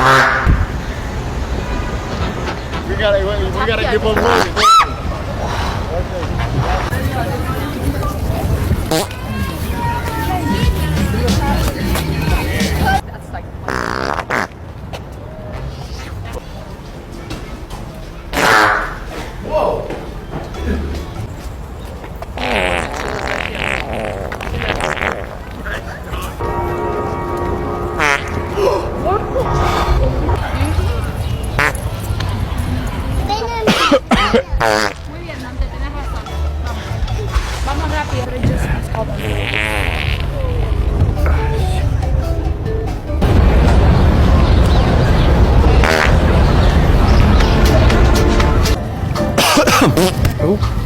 We gotta keep on moving. That's like muy bien, Dante, tienes razón. Vamos rápido. Just hold on. Oh.